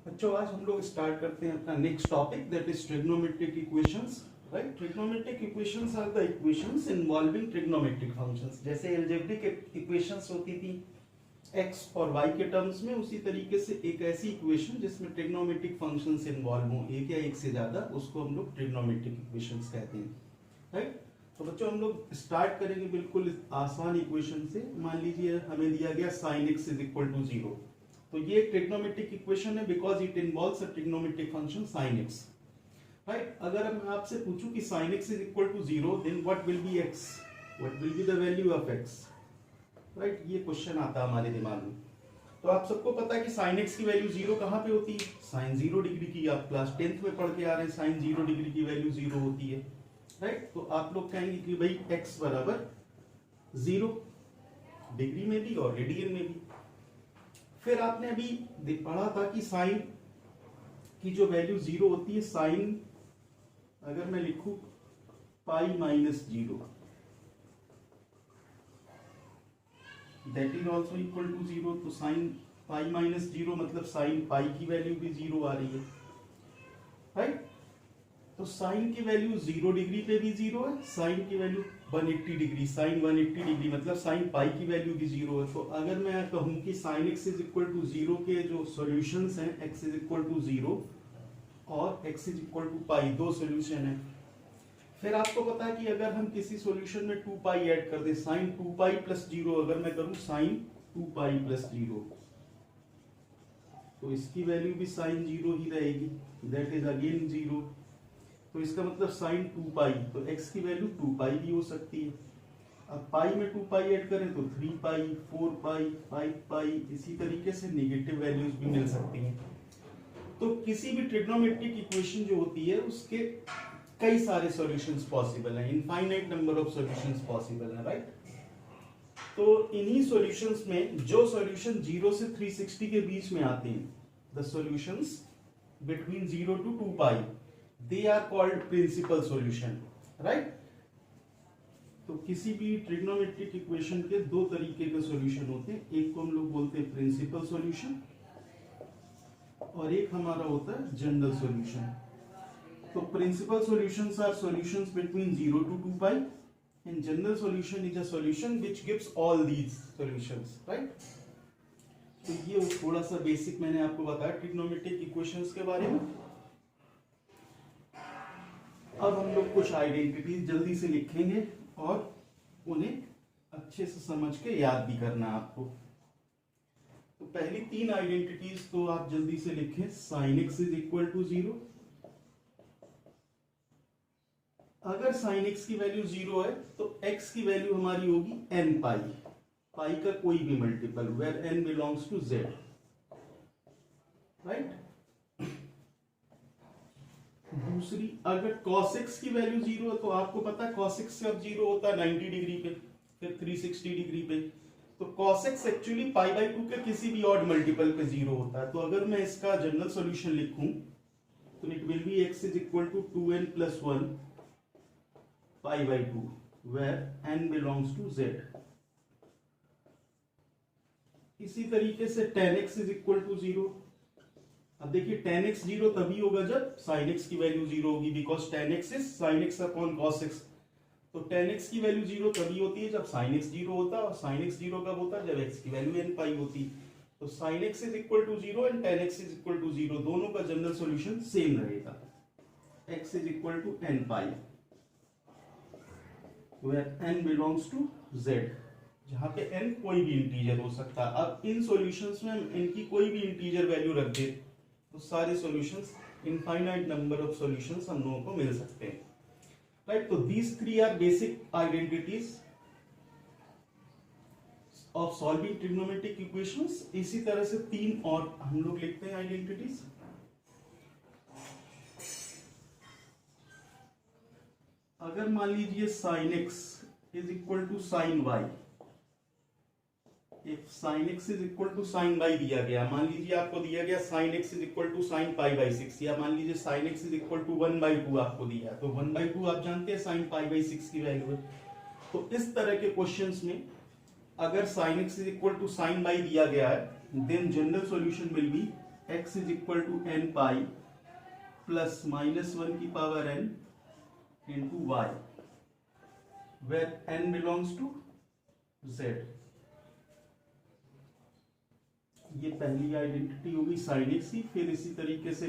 बच्चों आज हम लोग स्टार्ट करते हैं अपना next topic that is trigonometric equations. Right, trigonometric equations are the equations involving trigonometric functions. जैसे अलजेब्रिक इक्वेशंस होती थी एक्स और वाई के टर्म्स में, उसी तरीके से एक ऐसी इक्वेशन जिसमें ट्रिग्नोमेट्रिक फंक्शंस इन्वॉल्व हों, एक या एक से ज्यादा, उसको हम लोग ट्रिग्नोमेट्रिक इक्वेशंस कहते हैं। राइट, तो बच्चों हम लोग स्टार्ट करेंगे बिल्कुल आसान इक्वेशन से। मान लीजिए हमें दिया गया sin x is equal to 0, तो ये एक ट्रिग्नोमेट्रिक इक्वेशन है because it involves a trigonometric function sin x। Right, अगर मैं आपसे पूछूं कि sin x is equal to 0 then what will be x, what will be the value of x। Right, ये क्वेश्चन आता है हमारे दिमाग में। तो आप सबको पता है कि sin x की वैल्यू 0 कहां पे होती है, sin 0 डिग्री की। आप क्लास 10th में पढ़ के आ रहे हैं sin 0 डिग्री की वैल्यू 0 होती है। राइट, तो आप लोग कहेंगे कि भाई x बराबर 0 डिग्री में भी और रेडियन में भी। फिर आपने अभी पढ़ा था कि साइन की जो वैल्यू 0 होती है, साइन अगर मैं लिखूं pi minus 0 that is also equal to 0। तो साइन पाई माइनस 0 मतलब साइन पाई की वैल्यू भी 0 आ रही है। राइट, तो साइन की वैल्यू 0 डिग्री पे भी 0 है, साइन की वैल्यू 180 डिग्री, साइन 180 डिग्री मतलब साइन पाई की वैल्यू भी 0 है। तो अगर मैं कहूं कि sine x is equal to 0 के जो सॉल्यूशंस हैं, x इज इक्वल टू 0 और x इज इक्वल टू पाई, दो सॉल्यूशन है। फिर आपको पता है कि अगर हम किसी सॉल्यूशन में 2 पाई ऐड कर दें, साइन 2 पाई प्लस 0 अगर मैं करूं साइन 2 पाई प्लस 0, तो इसकी वैल्यू भी साइन 0 ही रहेगी, दैट इज अगेन 0। तो इसका मतलब साइन 2 पाई, तो x की वैल्यू 2 पाई भी हो सकती है। अब पाई में 2 पाई ऐड करें तो 3 पाई, 4 पाई, 5 पाई, इसी तरीके से नेगेटिव वैल्यूज भी मिल सकती हैं। तो किसी भी ट्रिग्नोमेट्रिक इक्वेशन जो होती है उसके कई सारे सॉल्यूशंस पॉसिबल हैं, infinite number of solutions possible हैं। राइट, तो इन्हीं सॉल्यूशंस में जो सॉल्यूशन 0 से 360 के बीच में आते हैं, the solutions between 0 to 2 pi, they are called principal solution। right, तो किसी भी ट्रिग्नोमेट्रिक इक्वेशन के दो तरीके के सॉल्यूशन होते हैं, एक को हम लोग बोलते हैं प्रिंसिपल सॉल्यूशन और एक हमारा होता है जनरल सॉल्यूशन। तो principal solutions are solutions between 0 to 2 pi and general solution is a solution which gives all these solutions. Right, तो ये थोड़ा सा बेसिक मैंने आपको बताया ट्रिग्नोमेट्रिक इक्वेशंस के बारे में। अब हम लोग कुछ आइडेंटिटीज जल्दी से लिखेंगे और उन्हें अच्छे से समझ के याद भी करना है आपको। तो पहली 3 आइडेंटिटीज तो आप जल्दी से लिखें। Sine x is equal to 0, अगर साइन x की वैल्यू 0 है तो x की वैल्यू हमारी होगी n पाई, पाई का कोई भी multiple, where n belongs to z। Right, दूसरी अगर cos x की वैल्यू 0 है तो आपको पता है cos x कब 0 होता है, 90 डिग्री पे, फिर 360 डिग्री पे। तो cos x actually pi by 2 के किसी भी ऑड मल्टीपल पे 0 होता है। तो अगर मैं इसका जनरल सॉल्यूशन लिखूं तो it will be x is equal to 2n plus 1 pi by 2 where n belongs to z। इसी तरीके से tan x is equal to 0। अब देखिए tan x 0 तभी होगा जब sin x की वैल्यू 0 होगी, because tan x is sin x upon cos x। तो tan x की वैल्यू 0 तभी होती है जब sin x 0 होता है, और sin x 0 कब होता है, जब x की वैल्यू n पाई होती। तो sin x is equal to 0 and tan x is equal to 0, दोनों का जनरल सॉल्यूशन सेम रहेगा, x is equal to n pi where n belongs to z, जहां पे n कोई भी इंटीजर हो सकता है। अब इन सॉल्यूशंस में हम इनकी कोई भी इंटीजर वैल्यू रख दे तो सारे solutions, infinite number of solutions हम लोगों को मिल सकते हैं। राइट, तो these 3 are basic identities of solving trigonometric equations. इसी तरह से 3 और हम लोग लिखते हैं आइडेंटिटीज। अगर मान लीजिए sin x is equal to sin y, if sin x is equal to sin y दिया गया, मान लीजिए आपको दिया गया sin x is equal to sin pi by 6, या मान लीजिए sin x is equal to 1/2 आपको दिया है, तो 1/2 आप जानते हैं sin पाई बाई 6 की वैल्यू है। तो इस तरह के क्वेश्चंस में अगर sin x is equal to sin y दिया गया है, then general solution will be x is equal to n pi plus -1 की power n into y, where n belongs to z। ये पहली आइडेंटिटी होगी sin x की। फिर इसी तरीके से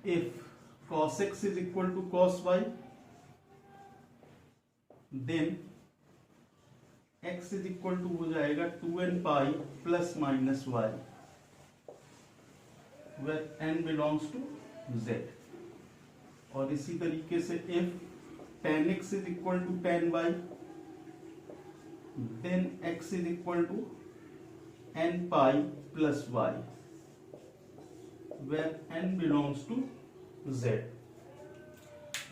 if cos x is equal to cos y, then x is equal to हो जाएगा 2n pi plus minus y, where n belongs to z। और इसी तरीके से if tan x is equal to tan y, then x is equal to n pi plus y, where n belongs to z।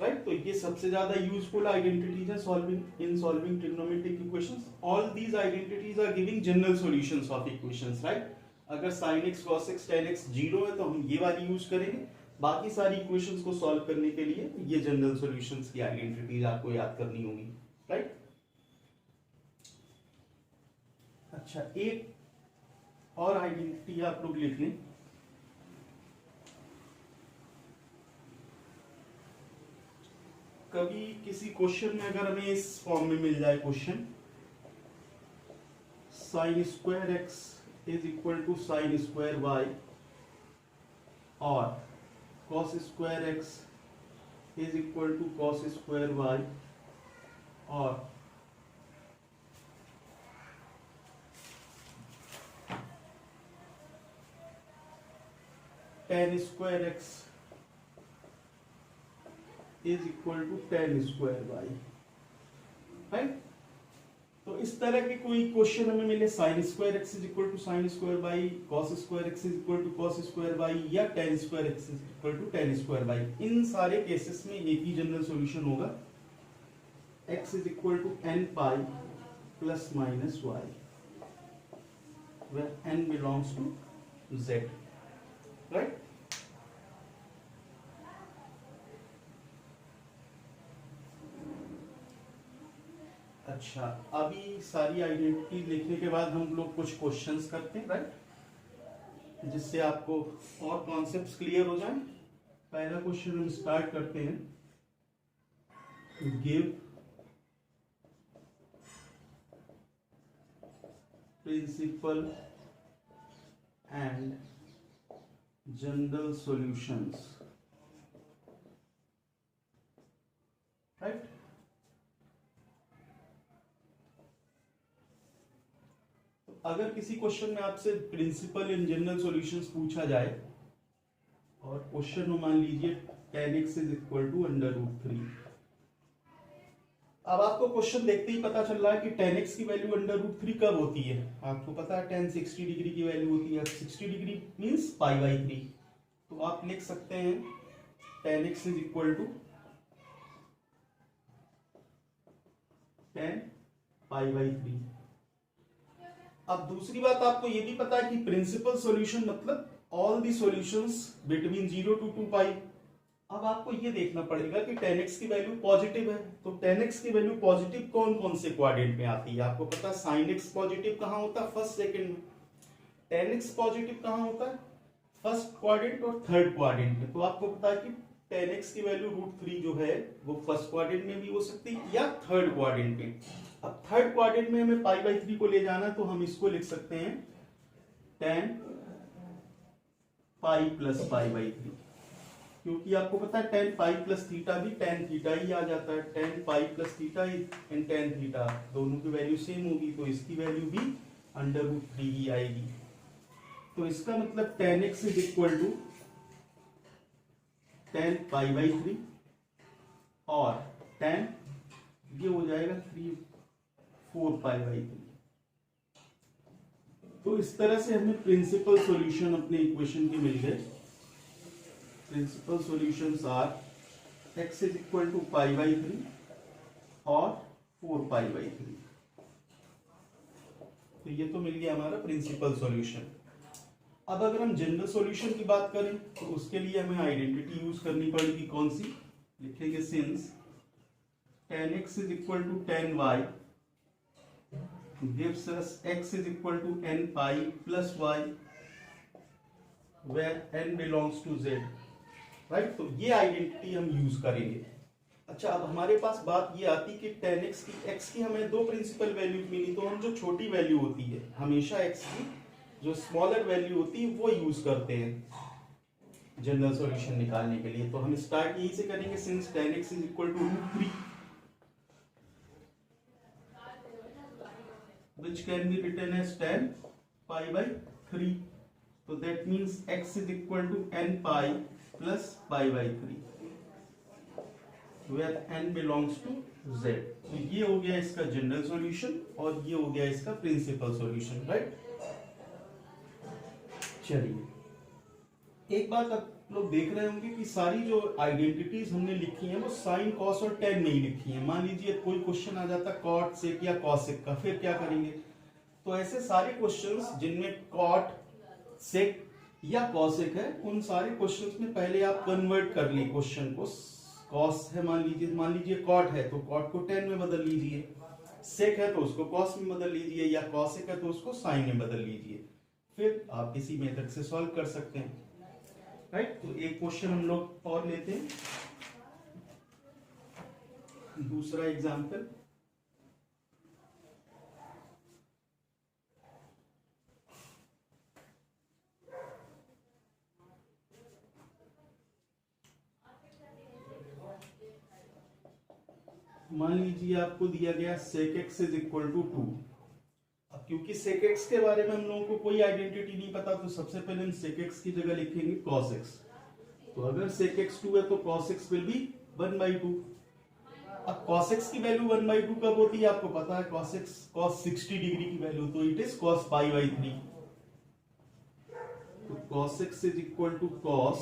Right, तो ये सबसे ज्यादा useful identities है solving trigonometric equations. All these identities are giving general solutions of equations, right. अगर sin x cos x tan x 0 है तो हम ये वाली यूज करेंगे। बाकी सारी इक्वेशंस को सॉल्व करने के लिए ये जनरल सॉल्यूशंस की आइडेंटिटीज आपको याद करनी होगी, राइट। अच्छा, एक और आइडेंटिटी आप लोग लिख लें। कभी किसी क्वेश्चन में अगर हमें इस फॉर्म में मिल जाए question, sine square x is equal to sine square y, और cos square x is equal to cos square y, और tan square x is equal to tan square y, right. तो इस तरह के कोई क्वेश्चन हमें मिले, sine square x is equal to sine square y, cos square x is equal to cos square y, या tan square x is equal to tan square Y, इन सारे केसेस में एक ही जनरल सॉल्यूशन होगा, x is equal to n pi plus minus y, where n belongs to z, right. अच्छा, अभी सारी आइडेंटिटी लिखने के बाद हम लोग कुछ क्वेश्चंस करते हैं, राइट, जिससे आपको और कॉन्सेप्ट्स क्लियर हो जाएं। पहला क्वेश्चन हम स्टार्ट करते हैं। Give principal and general solutions, right. अगर किसी क्वेश्चन में आपसे प्रिंसिपल इन जनरल सॉल्यूशंस पूछा जाए और क्वेश्चन में मान लीजिए tan x is equal to √3, अब आपको क्वेश्चन देखते ही पता चल रहा है कि tan x की वैल्यू √3 कब होती है। आपको पता है tan 60 डिग्री की वैल्यू होती है, 60 डिग्री मींस π/3, तो आप लिख सकते हैं tan x is equal to tan π/3। अब दूसरी बात आपको ये भी पता है कि प्रिंसिपल सॉल्यूशन मतलब all the solutions between 0 to 2 पाई। अब आपको ये देखना पड़ेगा कि tan x की वैल्यू पॉजिटिव है, तो tan x की वैल्यू पॉजिटिव कौन कौन से क्वाड्रेंट में आती है। आपको पता है sin x पॉजिटिव कहां होता है, फर्स्ट सेकंड में। tan x पॉजिटिव कहां होता है, फर्स्ट क्वाड्रेंट और थर्ड क्वाड्रेंट में। तो आपको पता है कि tan x की वैल्यू √3 जो है वो फर्स्ट क्वाड्रेंट में भी हो सकती है या थर्ड क्वाड्रेंट में। अब थर्ड क्वाड्रेंट में हमें π/3 को ले जाना, तो हम इसको लिख सकते हैं tan पाई प्लस π/3, क्योंकि आपको पता है tan पाई प्लस थीटा भी tan थीटा ही आ जाता है। tan pi plus theta and tan theta दोनों की वैल्यू सेम होगी, तो इसकी वैल्यू भी √3 ही आएगी। तो इसका मतलब tan x is equal to tan π/3 और tan ये हो जाएगा 4π/3। तो इस तरह से हमें प्रिंसिपल सॉल्यूशन अपने इक्वेशन के मिल गए। Principal solutions are x is equal to π/3 और 4π/3। तो ये तो मिल गया हमारा प्रिंसिपल सॉल्यूशन। अब अगर हम जनरल सॉल्यूशन की बात करें तो उसके लिए हमें आइडेंटिटी यूज करनी पड़ेगी। कौन सी लिखेंगे, since tan x is equal to tan y gives us x is equal to n pi plus y, where n belongs to z, right. तो ये आइडेंटिटी हम यूज करेंगे। अच्छा, अब हमारे पास बात ये आती कि tan x की हमें दो प्रिंसिपल वैल्यूज मिली, तो हम जो छोटी वैल्यू होती है हमेशा x की जो स्मॉलर वैल्यू होती है वो यूज करते हैं जनरल सॉल्यूशन निकालने के लिए। तो हम स्टार्ट यहीं से करेंगे, since tan x is equal to 3 which can be written as tan pi by 3, so that means x is equal to n pi plus pi by 3 where n belongs to z। तो ये हो गया इसका general solution और ये हो गया इसका प्रिंसिपल सॉल्यूशन, राइट। चलिए, एक बात आप लोग देख रहे होंगे कि सारी जो आइडेंटिटीज हमने लिखी हैं वो साइन कॉस और टेन नहीं लिखी हैं। मान लीजिए कोई क्वेश्चन आ जाता कॉट सेक या कॉसेक का, फिर क्या करेंगे? तो ऐसे सारे क्वेश्चंस जिनमें कॉट सेक या कॉसेक है, उन सारे क्वेश्चंस में पहले आप कन्वर्ट कर ली क्वेश्चन को। कॉस है मान लीजिए कॉट है तो कॉट को टेन में बदल लीजिए, सेक है तो उसको कॉस में बदल लीजिए, या कॉसेक है तो उसको साइन में बदल लीजिए। फिर आप इसी मेथड से सॉल्व कर सकते हैं, राइट। तो एक क्वेश्चन हम लोग और लेते हैं, दूसरा एग्जांपल। मान लीजिए आपको दिया गया sec x is equal to 2। अब क्योंकि sec x के बारे में हम लोगों को कोई आइडेंटिटी नहीं पता, तो सबसे पहले हम sec x की जगह लिखेंगे cos x। तो अगर sec x 2 है तो cos x विल बी 1/2। अब cos x की वैल्यू 1/2 कब होती है आपको पता है, cos 60 डिग्री की वैल्यू, तो it is cos pi by 3। तो cos x is equal to cos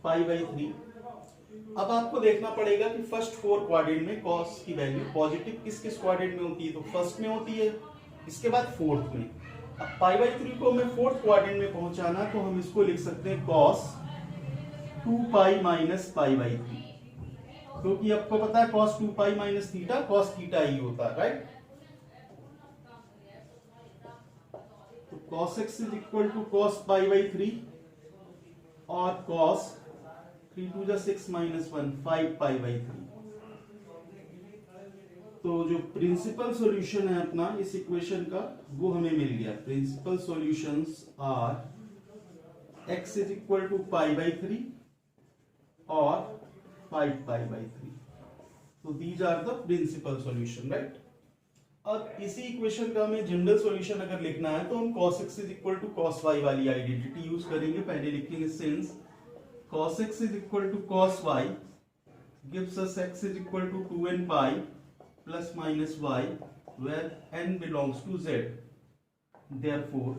pi by 3। अब आपको देखना पड़ेगा कि फर्स्ट 4 क्वाड्रेंट में cos की वैल्यू पॉजिटिव किस किस क्वाड्रेंट में होती है, तो फर्स्ट में होती है, इसके बाद फोर्थ में। अब पाई बाई 3 को हमें फोर्थ क्वाड्रेंट में पहुंचाना, तो हम इसको लिख सकते हैं cos 2 pi minus pi by 3, क्योंकि आपको पता है cos 2 pi minus theta cos theta ही होता है, राइट। तो cos x is equal to cos pi by 3 और cos 3 2 6 माइनस 1 5 पाई बाई 3। तो जो प्रिंसिपल सॉल्यूशन है अपना इस इक्वेशन का वो हमें मिल गया। Principal solutions are x is equal to pi by 3 और 5 पाई बाई 3। तो these are the principal solution, right. अब इसी इक्वेशन का हमें जनरल सॉल्यूशन अगर लिखना है तो हम cos x is equal to cos y वाली आइडेंटिटी यूज करेंगे। पहले लिखेंगे since cos x is equal to cos y gives us x is equal to 2n pi plus minus y where n belongs to z। Therefore,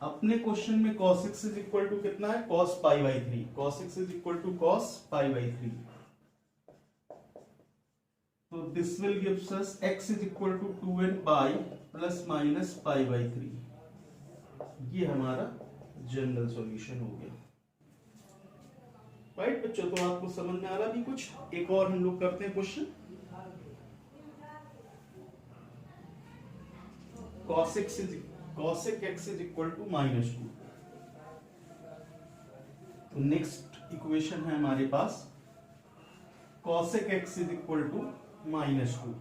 अपने question में cos x is equal to कितना है, cos pi by 3। cos x is equal to cos pi by 3। तो this will gives us x is equal to 2n pi plus minus pi by 3। ये हमारा general solution हो गया, right बच्चों। तो आपको समझ में आ रहा भी कुछ? एक और हम लोग करते हैं question. cosec x is equal to -2। तो नेक्स्ट इक्वेशन है हमारे पास cosec x is equal to -2।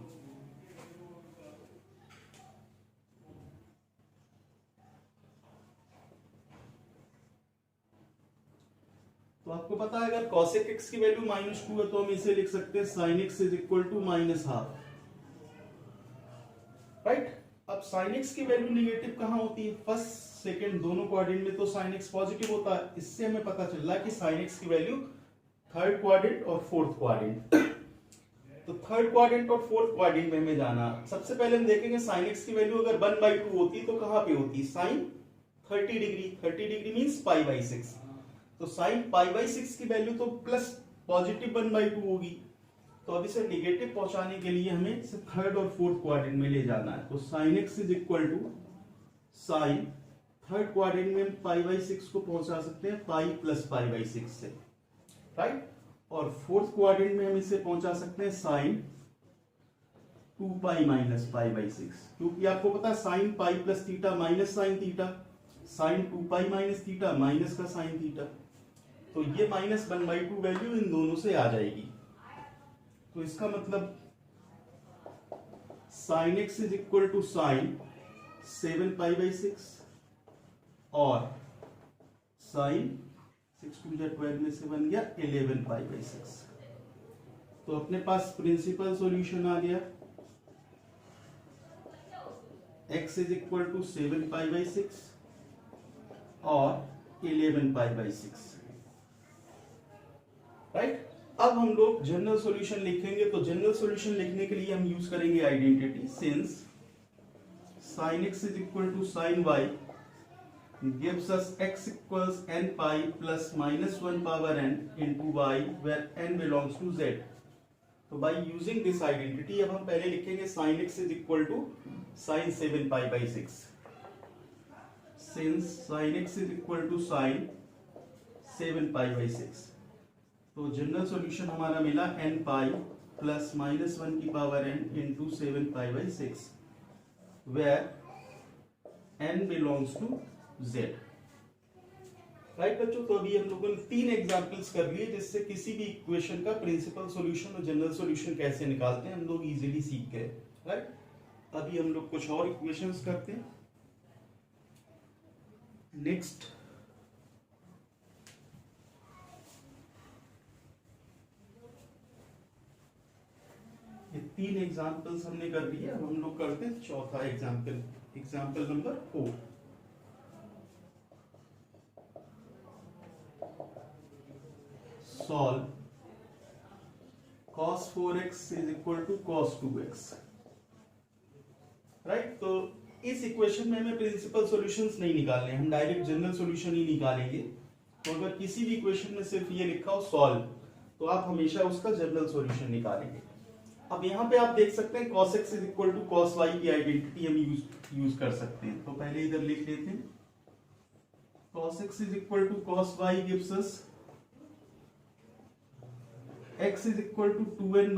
तो आपको पता है अगर cosec x की वैल्यू -2 है तो हम इसे लिख सकते हैं sin x is equal to -12, right. अब sin x की वैल्यू निगेटिव कहां होती है, फर्स्ट सेकंड दोनों क्वाड्रेंट में तो sin x पॉजिटिव होता है। इससे हमें पता चल रहा है कि sin x की वैल्यू थर्ड क्वाड्रेंट और फोर्थ क्वाड्रेंट। तो थर्ड क्वाड्रेंट और फोर्थ क्वाड्रेंट में हमें जाना। सबसे पहले हम देखेंगे sin x की वैल्यू अगर 1/2 होती तो कहां पे होती, sin 30 degree. 30 degree means pi by 6। तो साइन पाई बाई 6 की वैल्यू तो प्लस पॉजिटिव 1/2 होगी। तो अब इसे निगेटिव पहुंचाने के लिए हमें इसे थर्ड और फोर्थ क्वाड्रेंट में ले जाना है। तो sine x is equal to sine third quadrant में हम पाई बाई 6 को पहुंचा सकते हैं पाई प्लस पाई बाई 6 से, राइट। और फोर्थ क्वाड्रेंट में हम इसे पहुंचा सकते हैं sine 2 pi minus pi by 6, क्योंकि आपको पता है sine pi plus theta minus sine theta. Sine 2 pi minus theta minus का साइन थीटा, तो ये माइनस 1/2 वैल्यू इन दोनों से आ जाएगी। तो इसका मतलब sine x is equal to sine 7 pi और साइन 6 2 जा 12 में से बन गया 11 पाई/6। तो अपने पास प्रिंसिपल सॉल्यूशन आ गया, x is equal to 7 pi और 11 पाई/6, राइट। अब हम लोग जनरल सॉल्यूशन लिखेंगे। तो जनरल सॉल्यूशन लिखने के लिए हम यूज करेंगे identity, since sin x is equal to sin y gives us x equals n pi plus minus 1 power n into y where n belongs to z। तो by using this identity अब हम पहले लिखेंगे sin x is equal to sin 7 pi/6, since sin x is equal to sin 7 pi/6। तो general solution हमारा मिला n pi plus minus 1 की power n into 7 पाई/6 where n belongs to z, right बच्चों। तो अभी हम लोगों ने 3 एग्जांपल्स कर लिए जिससे किसी भी इक्वेशन का प्रिंसिपल सॉल्यूशन और जनरल सॉल्यूशन कैसे निकालते हैं हम लोग इजीली सीख गए, राइट। अभी हम लोग कुछ और इक्वेशंस करते हैं। नेक्स्ट ये 3 एग्जांपल्स हमने कर लिए, अब हम लोग करते हैं चौथा example, example number 4। Solve cos 4x is equal to cos 2x, right. तो इस इक्वेशन में हमें प्रिंसिपल सॉल्यूशंस नहीं निकालने, हम डायरेक्ट जनरल सॉल्यूशन ही निकालेंगे। तो अगर किसी भी इक्वेशन में सिर्फ ये लिखा हो सॉल्व, तो आप हमेशा उसका जनरल सॉल्यूशन निकालेंगे। अब यहाँ पे आप देख सकते हैं cos x is equal to cos y की आइडेंटिटी हम यूज कर सकते हैं। तो पहले इधर लिख लेते हैं, cos x is equal to cos y gives us x is equal to 2n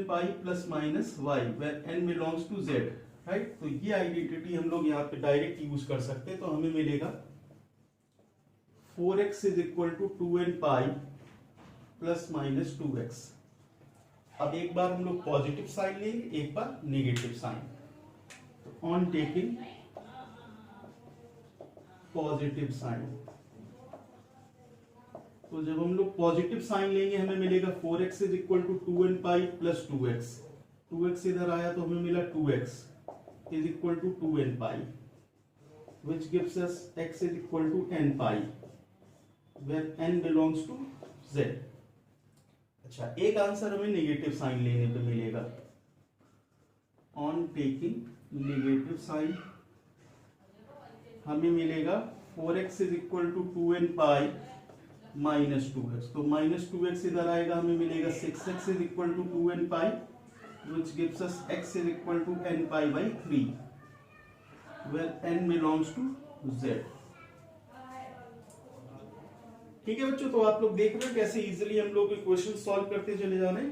pi plus minus y where n belongs to z, right. तो ये आइडेंटिटी हम लोग यहाँ पे डायरेक्ट यूज कर सकते हैं। तो हमें मिलेगा 4x is equal to 2n pi plus minus 2x। अब एक बार हम लोग पॉजिटिव साइन लेंगे, एक बार नेगेटिव साइन। तो ऑन टेकिंग पॉजिटिव साइन, तो जब हम लोग पॉजिटिव साइन लेंगे हमें मिलेगा 4x is equal to 2n pi plus 2x। 2x इधर आया तो हमें मिला 2x is equal to 2n pi which gives us x is equal to n pi where n belongs to z। अच्छा, एक आंसर हमें नेगेटिव साइन लेने पे मिलेगा। ऑन टेकिंग नेगेटिव साइन हमें मिलेगा 4x is equal to 2n pi minus 2x। तो minus 2x इधर आएगा, हमें मिलेगा 6x is equal to 2n pi which gives us x is equal to n pi by 3 where n belongs to z। ठीक है बच्चों, तो आप लोग देख रहे हो कैसे इजीली हम लोग इक्वेशन सॉल्व करते चले जा रहे हैं।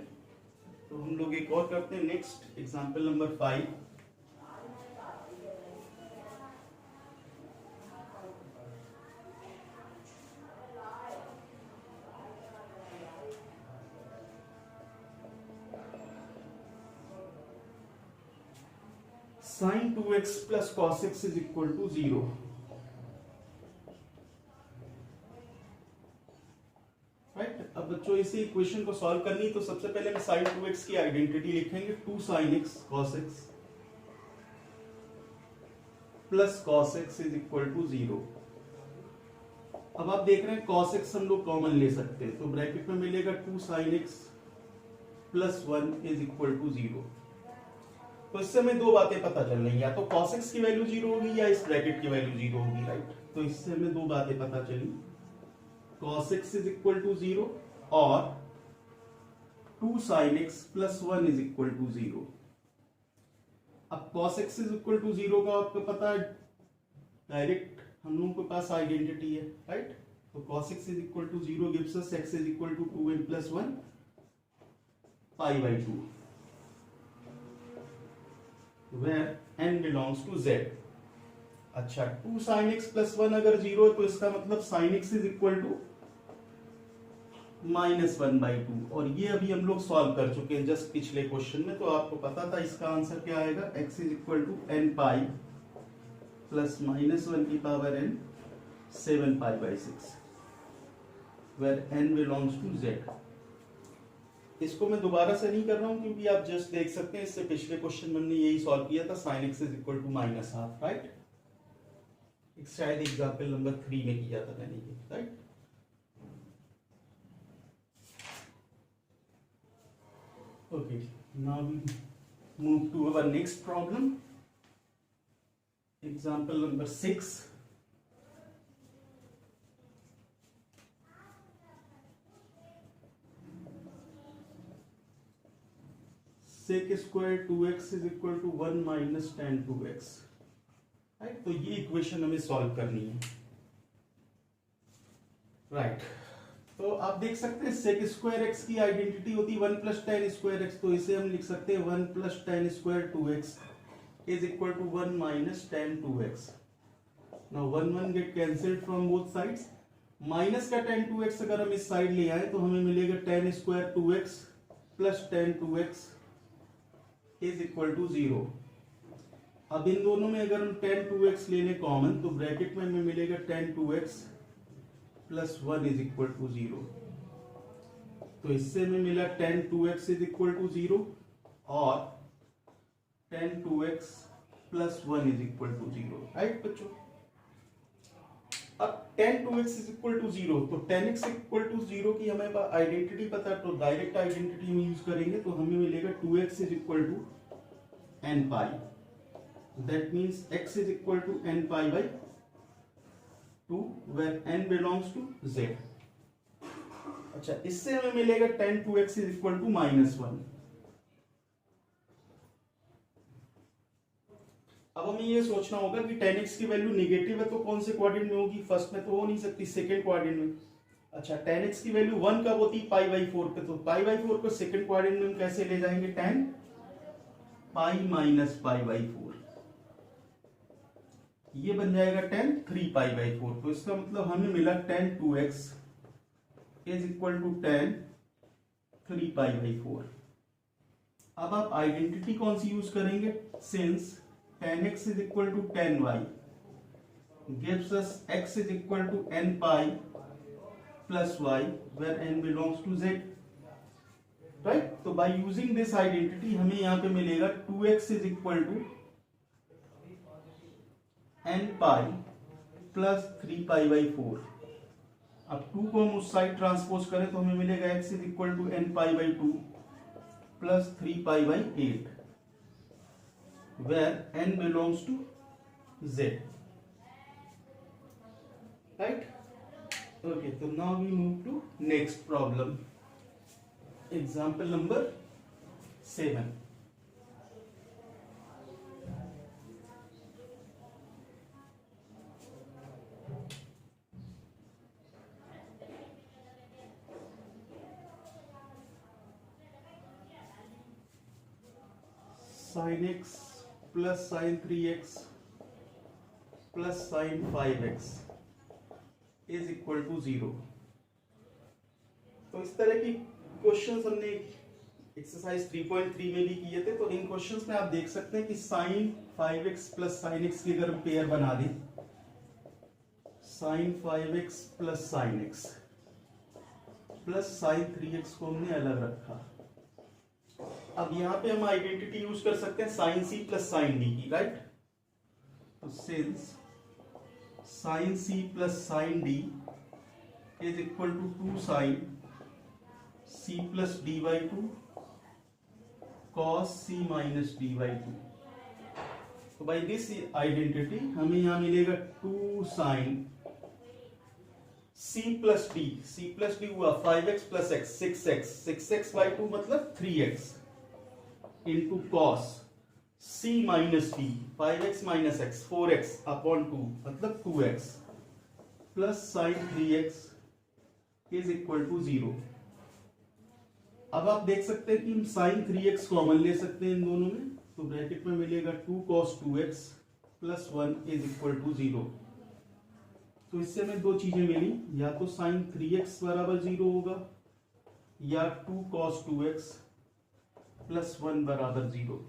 तो हम लोग एक और करते हैं, next example number 5। sin 2x plus cos x is equal to 0। Right, अब बच्चों इसी इक्वेशन को सॉल्व करनी तो सबसे पहले हम sin 2x की आइडेंटिटी लिखेंगे, 2 sin x cos x plus cos x is equal to 0। अब आप देख रहे हैं cos x हम लोग कॉमन ले सकते हैं, तो ब्रैकेट में मिलेगा 2 sin x plus 1 is equal to 0। तो इससे हमें दो बातें पता चल रही हैं, या तो cos x की वैल्यू 0 होगी या इस ब्रैकेट की वैल्यू 0 होगी, राइट। तो इससे हमें दो बातें पता चली, cos x is equal to 0 और 2 sin x plus 1 is equal to 0। अब cos x is equal to 0 का आपको पता है, डायरेक्ट हम लोगों के पास आइडेंटिटी है, राइट। तो cos x is equal to 0 gives us x is equal to 2n plus 1 pi by 2 where n belongs to z। अच्छा 2 साइन एक्स प्लस 1 अगर 0 है तो इसका मतलब sine x is equal to -1/2, और ये अभी हम लोग सॉल्व कर चुके हैं जस्ट पिछले क्वेश्चन में, तो आपको पता था इसका आंसर क्या आएगा, x is equal to n pi plus -1 की power n 7π/6 where n belongs to z। इसको मैं दोबारा से नहीं कर रहा हूं क्योंकि आप जस्ट देख सकते हैं इससे पिछले क्वेश्चन में हमने यही सॉल्व किया था, sin x is equal to -1/2, right. शायद एग्जाम्पल नंबर 3 में किया था मैंने ये, right. Okay, now we move to our next problem. Example number 6. Sec square 2x is equal to 1 minus tan 2x. Right, तो ये इक्वेशन हमें सॉल्व करनी है, राइट। तो आप देख सकते हैं सेक स्क्वायर एक्स की आइडेंटिटी होती है 1 प्लस टेन स्क्वायर एक्स, तो इसे हम लिख सकते हैं 1 plus tan square 2x is equal to 1 minus tan 2x। Now 1 get cancelled from both sides, minus का टेन 2x अगर हम इस साइड ले आए तो हमें मिलेगा tan square 2x plus tan 2x is equal to 0। अब इन दोनों में अगर हम टेन 2x ले लें कॉमन तो ब्रैकेट में हमें मिलेगा tan 2x plus 1 is equal to 0। तो इससे हमें मिला ten 2x is equal to 0 और tan 2x plus 1 is equal to 0, right बच्चों। अब ten 2x is equal to 0, तो 10x इक्वल टू 0 की हमें आइडेंटिटी पता है, तो डायरेक्ट आइडेंटिटी में यूज करेंगे तो हमें मिलेगा 2x is equal to n pi, that means x is equal to n pi by 2 where n belongs to z। अच्छा, इससे हमें मिलेगा tan 2x is equal to -1। अब हमें ये सोचना होगा कि tan x की वैल्यू नेगेटिव है तो कौन से क्वाड्रेंट में होगी, फर्स्ट में तो हो नहीं सकती, सेकंड क्वाड्रेंट में। अच्छा, tan x की वैल्यू 1 कब होती है, π/4 पे, तो π/4 को सेकंड क्वाड्रेंट में हम कैसे ले जाएंगे, tan पाई माइनस π/4, ये बन जाएगा tan 3π/4। तो इसका मतलब हमें मिला tan 2x is equal to tan 3π/4। अब आप आइडेंटिटी कौन सी यूज करेंगे, since tan x is equal to tan y gives us x is equal to n pi plus y where n belongs to z, right. तो by using this identity हमें यहां पे मिलेगा 2x is equal to n pi plus 3π/4। अब 2 को हम उस side transpose करें तो हमें मिलेगा x is equal to n पाई/2 plus 3π/8 where n belongs to z, right. Okay, तो now we move to next problem, example number 7। sin x plus sin 3x plus sin 5x is equal to 0। तो इस तरह की questions हमने exercise 3.3 में भी किए थे। तो इन क्वेश्चंस में आप देख सकते हैं कि sin 5x plus sin x की अगर हम पेयर बना दें, sin 5x plus sin x plus sin 3x को हमने अलग रखा। अब यहां पे हम आइडेंटिटी यूज कर सकते हैं sin c plus sin d की, राइट। तो since sin c plus sin d is equal to 2 sin c plus d/2 cos c minus d/2। तो बाई दिस आइडेंटिटी हमें यहां मिलेगा 2 sin c प्लस d हुआ 5x plus x 6x 6x/2 मतलब 3x into cos c minus d 5x minus x 4x upon 2 मतलब 2x plus sine 3x is equal to 0। अब आप देख सकते हैं कि हम साइन 3x कॉमन ले सकते हैं इन दोनों में, तो ब्रैकेट में मिलेगा 2 cos 2x plus 1 is equal to 0। तो इससे हमें दो चीजें मिली, या तो साइन 3x बराबर 0 होगा या 2 cos 2x प्लस 1 बराबर 0,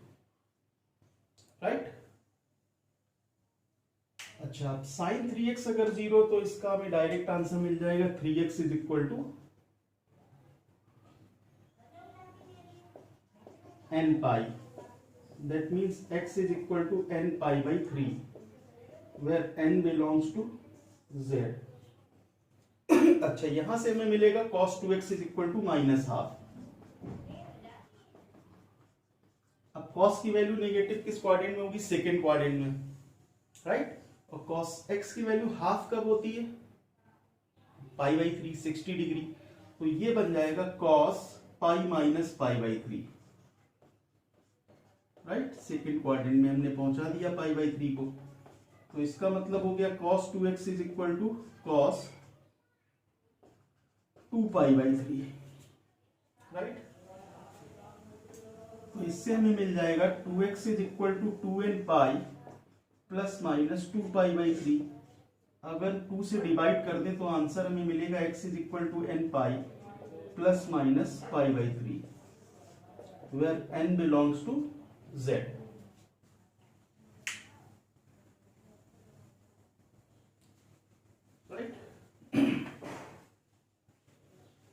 राइट। अच्छा, अब साइन 3x अगर 0 तो इसका हमें डायरेक्ट आंसर मिल जाएगा 3x is equal to n pi, that means x is equal to n pi by 3 where n belongs to z। अच्छा, यहां से हमें मिलेगा cos 2x is equal to minus half. अब cos की वैल्यू नेगेटिव किस क्वाड्रेंट में होगी? सेकेंड क्वाड्रेंट में, राइट। और cos x की वैल्यू हाफ कब होती है? पाई बाई 3, 60 डिग्री। तो ये बन जाएगा cos pi minus pi by 3, right. Second quadrant में हमने पहुंचा दिया पाई बाई 3 को। तो इसका मतलब हो गया cos 2x is equal to cos 2 pi by 3, right. तो इससे हमें मिल जाएगा 2x is equal to 2n pi plus minus 2 pi by 3। अगर 2 से डिवाइड कर दें तो आंसर हमें मिलेगा x is equal to n pi plus minus pi by 3 where n belongs to z। Right.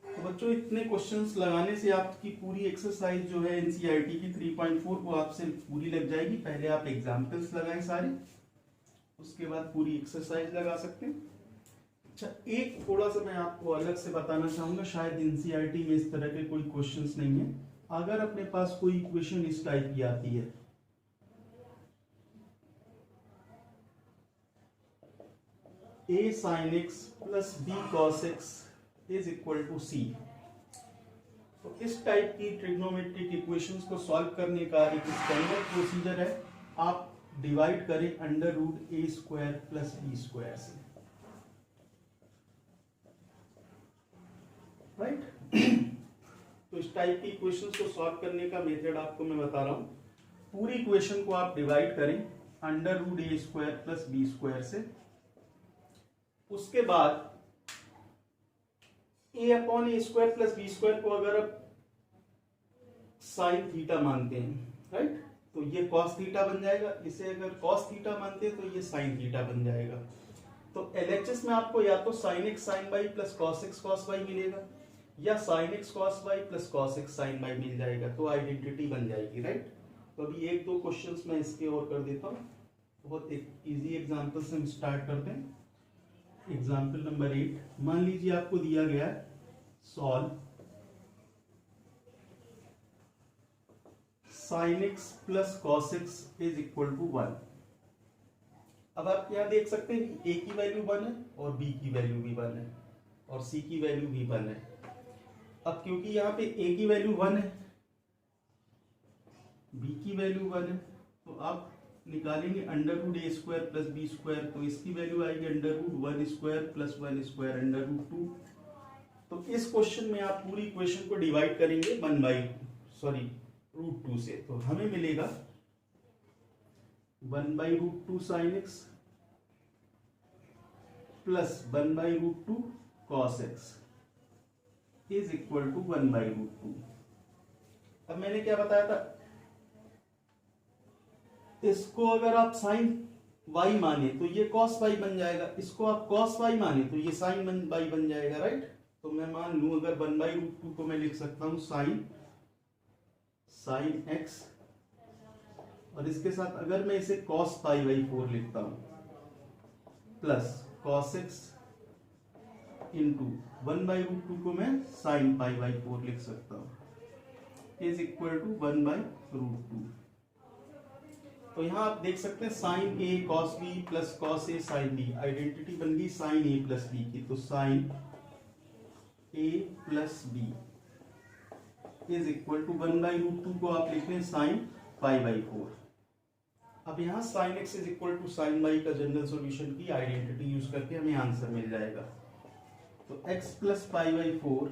तो बच्चों, इतने क्वेश्चंस लगाने से आपकी पूरी एक्सरसाइज जो है एनसीईआरटी की 3.4 वो आपसे पूरी लग जाएगी। पहले आप एग्जाम्पल्स लगाएं सारे, उसके बाद पूरी एक्सरसाइज लगा सकते हैं। अच्छा, एक थोड़ा सा मैं आपको अलग से बताना चाहूंगा, शायद एनसीईआरटी में इस तरह के कोई क्वेश्चंस नहीं है। अगर अपने पास कोई इक्वेशन इस टाइप की आती है, a sin x plus b cos x is equal to c, तो इस टाइप की ट्रिग्नोमेट्रिक इक्वेशंस को सॉल्व करने का एक स्टैंडर्ड प्रोसीजर है। आप डिवाइड करें under root a square plus b square से, राइट। तो इस टाइप की इक्वेशंस को सॉल्व करने का मेथड आपको मैं बता रहा हूं। पूरी इक्वेशन को आप डिवाइड करें under root a square plus b square से। उसके बाद ए अपॉन ए स्क्वायर प्लस बी स्क्वायर को अगर आप साइन थीटा मानते हैं, राइट, तो ये कॉस थीटा बन जाएगा। इसे अगर कॉस थीटा मानते हैं तो ये साइन थीटा बन जाएगा। तो एलएचएस में आपको या तो sine x sine y plus cos x cos y मिलेगा, या sine x cos y plus cos x sine y मिल जाएगा। तो आइडेंटिटी बन जाएगी, राइट। तो अभी एक दो क्वेश्चंस मैं इसके और कर देता हूँ। बहुत एक इजी एग्जांपल से हम स्टार्ट करते हैं। एग्जाम्पल नंबर 8, मान लीजिए आपको दिया गया है solve sine x plus cos x is equal to 1। अब आप यहां देख सकते हैं कि ए की वैल्यू 1 है और बी की वैल्यू भी 1 है और सी की वैल्यू भी 1 है। अब क्योंकि यहाँ पे ए की वैल्यू 1 है, बी की वैल्यू 1 है, तो आप निकालेंगे under root a square plus b square, तो इसकी वैल्यू आएगी under root 1 square plus 1 square under root 2। तो इस क्वेश्चन में आप पूरी इक्वेशन को डिवाइड करेंगे रूट 2 से, तो हमें मिलेगा 1 by root 2 sine x plus 1 by root 2 cos x is equal to 1 by root 2। अब मैंने क्या बताया था, इसको अगर आप साइन वाई माने तो ये कॉस वाई बन जाएगा, इसको आप कॉस वाई माने तो ये साइन वाई बन जाएगा, राइट। तो मैं मान लूं अगर 1 बाई रूट 2 को मैं लिख सकता हूं साइन एक्स, और इसके साथ अगर मैं इसे कॉस पाई बाई 4 लिखता हूं plus cos x into 1 by root 2 को मैं साइन पाई बाई 4 लिख सकता हूं is equal to 1 by root 2। तो यहां आप देख सकते हैं sine a cos b plus cos a sine b, identity बन गई साइन ए प्लस बी की। तो sine a plus b is equal to 1 by root 2 को आप लिख लें साइन पाई बाई 4। अब यहाँ sine x is equal to sine y का जनरल सॉल्यूशन की आइडेंटिटी यूज करके हमें आंसर मिल जाएगा। तो x plus pi by 4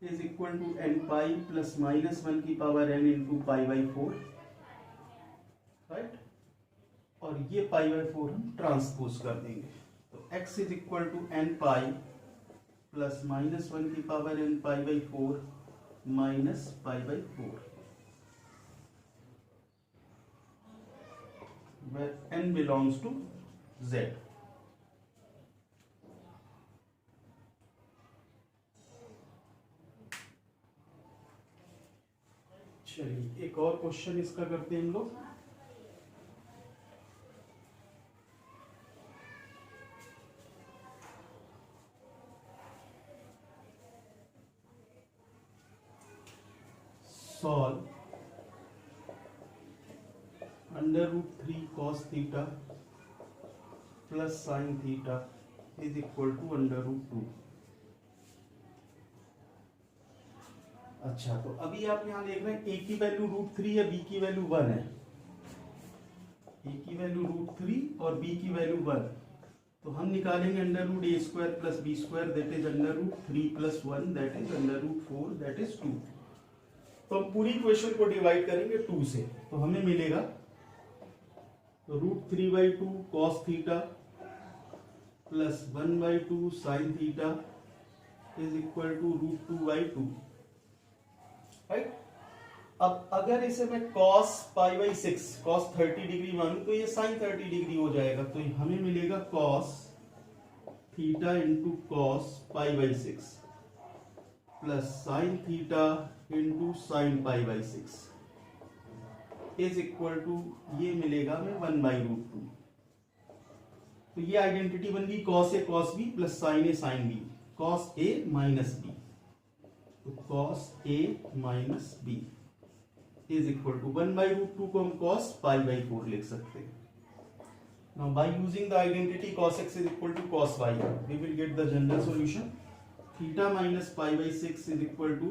is equal to n pi plus minus 1 की power n into pi by 4, right. और ये π/4 हम ट्रांसपोज कर देंगे। तो x is equal to n pi plus -1 की power n π/4 minus π/4, where n belongs to z। चलिए एक और क्वेश्चन इसका करते हैं हम लोग। Solve √3 cos theta plus sin theta is equal to √2। अच्छा, तो अभी आप यहां देख रहे हैं a की वैल्यू √3 है, b की वैल्यू 1 है। a की वैल्यू √3 और b की वैल्यू 1, तो हम निकालेंगे √a² plus b², that is √3 plus 1, that is √4, that is 2। तो हम पूरी इक्वेशन को डिवाइड करेंगे 2 से, तो हमें मिलेगा √3/2 cos theta plus 1/2 sin theta is equal to √2/2, right. अब अगर इसे मैं cos π/6 cos 30 डिग्री मानूं तो ये sin 30 डिग्री हो जाएगा। तो हमें मिलेगा cos थीटा इंटू cos π/6 प्लस sin theta into sin π/6 is equal to, ये मिलेगा हमें 1/√2। तो ये आइडेंटिटी बन गई cos A cos B प्लस sin A sin B, cos A minus B। तो cos A minus B is equal to 1/√2 को हम cos π/4 लिख सकते हैं। Now by using the identity cos x is equal to cos y, we will get the general solution. Theta minus π/6 is equal to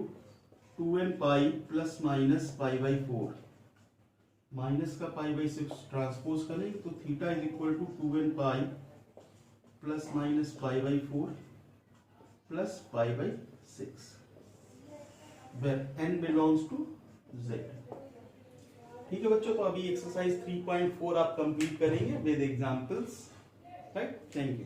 2n pi plus minus π/4। Minus का π/6 transpose करें तो theta is equal to 2n pi plus minus π/4 plus π/6, where n belongs to z। ठीक है बच्चों, तो अभी exercise 3.4 आप complete करेंगे with examples, right. Thank you.